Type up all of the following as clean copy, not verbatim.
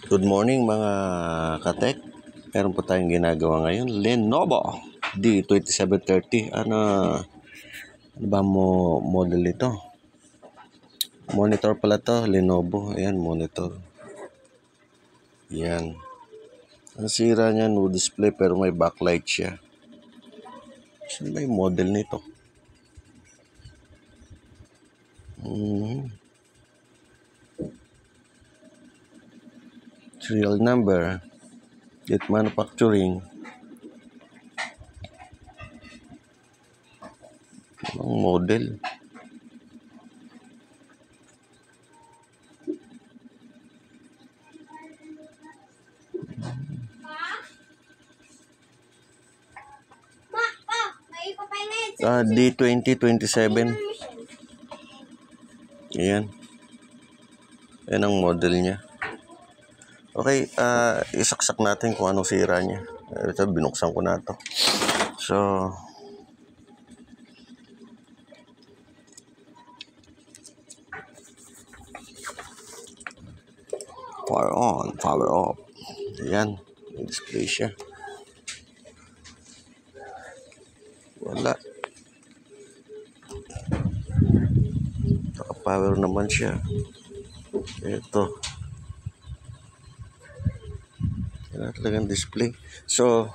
Good morning mga katek. Meron po tayong ginagawa ngayon. Lenovo D2730. Ano ba model ito? Monitor pala to. Lenovo. Ayan, monitor. Ayan. Ang sira niya, no display pero may backlight siya. Saan ba yung model nito? Serial number. Date manufacturing. Ang model. D2027. Ayan. Yan ang model niya. Okay, isaksak natin kung anong sira niya. Ito, binuksan ko na ito. So, power on, power off. Ayan, may display siya. Wala. Naka-power naman siya. Ito. Wala talagang display. So,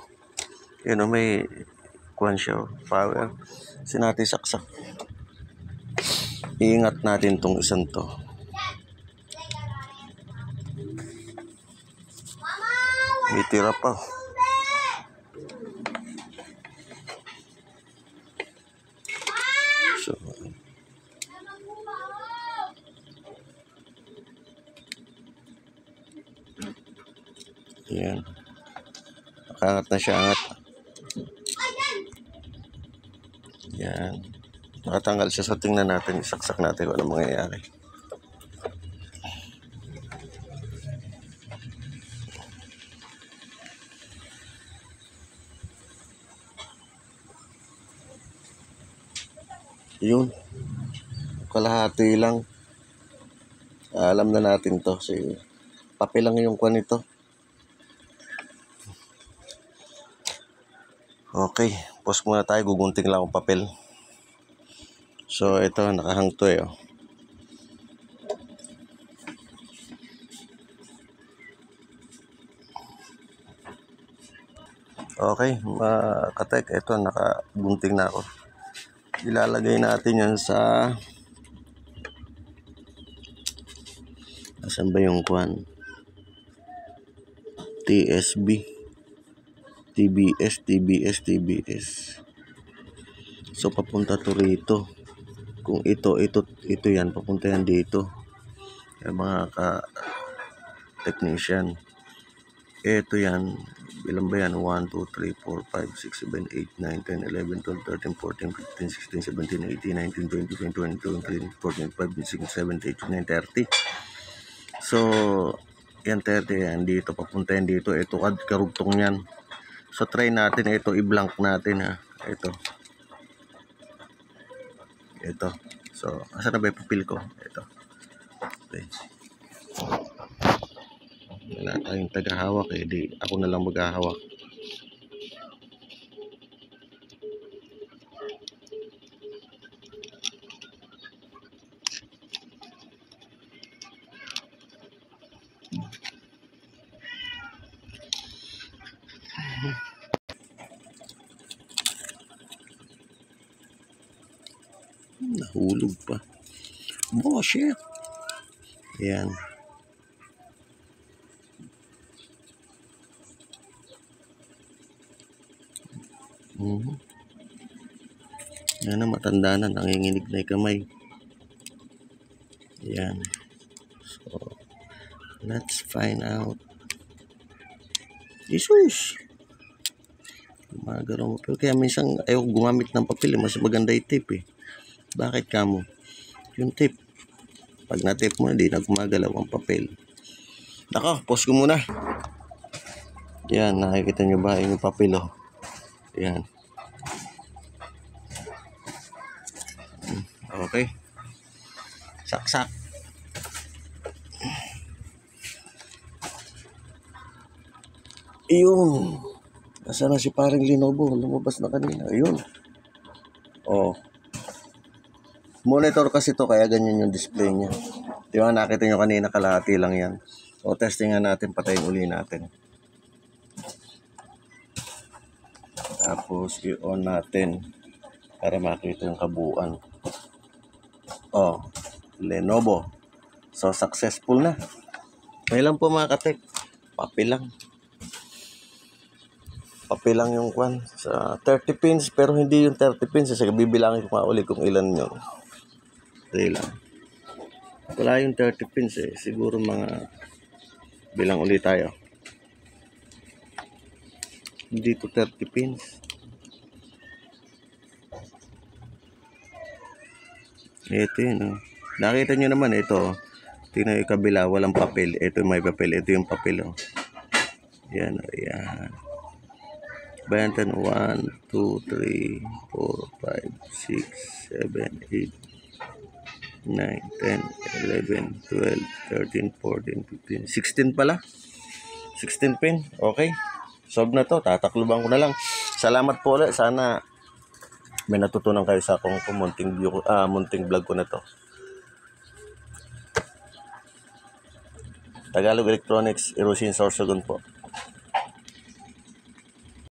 yun o, may kuwan siya, power. Sinati saksak. Iingat natin tong isang to. May tira pa. So, yan. Nakangat na siya, angat. Yan. Nakatanggal siya. So, tingnan natin. Isaksak natin kung ano mangyayari. Yun. Kalahati lang. Alam na natin to. Kasi papel lang yung kwan nito. Okay. Pause muna tayo. Gugunting lang akong papel. So, ito. Nakahang to eh. Oh. Okay. Katek. Ito. Nakagunting na ako. Ilalagay natin yan sa... Asan ba yung kwan? TSB. TBS. So, papunta to rito. Kung ito yan. Papunta yan dito. Yung mga ka-technician. Ito yan. Ilan ba yan? 1, 2, 3, 4, 5, 6, 7, 8, 9, 10, 11, 12, 13, 14, 15, 16, 17, 18, 19, 20, 21, 22, 23, 24, 25, 26, 27, 28, 29, 30. So, yan 30 yan. Dito, papunta yan dito. Ito, karugtong yan. So, try natin ito. I-blank natin ha. Ito. So, asan na ba yung papel ko? Ito. Okay. Wala tayong tagahawak eh. Di, ako na lang maghahawak. Nahulog pa. Oh, shit. Ayan. Yan na, matanda na. Nanginginig na yung kamay. Ayan. So, let's find out. Jesus! Gumagalaw mo. Pero kaya minsan ayaw gumamit ng papel. Mas maganda yung tape eh. Bakit kamo? Yung tape. Pag na-tape mo, hindi na gumagalaw ang papel. Nako, pause ko muna. Yan, nakikita nyo ba yung papel oh. Yan. Okay. Saksak. Ayun. Nasaan na si paring Lenovo? Lumabas na kanina. Ayun. Oh. Monitor kasi to kaya ganyan yung display niya. Di ba nakita nyo kanina kalahati lang yan. O testingan natin, patayin uli natin. Tapos i-on natin para makita yung kabuuan. Oh, Lenovo. So successful na. May lang po mga katek. Papel lang. Papel lang yung kwan. Sa 30 pins pero hindi yung 30 pins. Kasi bibilangin ko nga uli kung ilan yun. Dali lang. Wala yung 30 pins eh. Siguro mga bilang ulit tayo. Dito 30 pins. Ito yun. Nakita nyo naman ito. Tingnan yung kabila. Walang papel. Ito may papel. Ito yung papel. Oh. Yan. Ayan. Bayantan 1, 2, 3, 4, 5, 6, 7, 8. 9, 10, 11, 12, 13, 14, 15, 16 pala. 16 pin. Okay. Solve na to. Tatakluban ko na lang. Salamat po ulit. Sana may natutunan kayo sa akong munting vlog ko na to. Tagalog Electronics, Erosin Sorsogon po.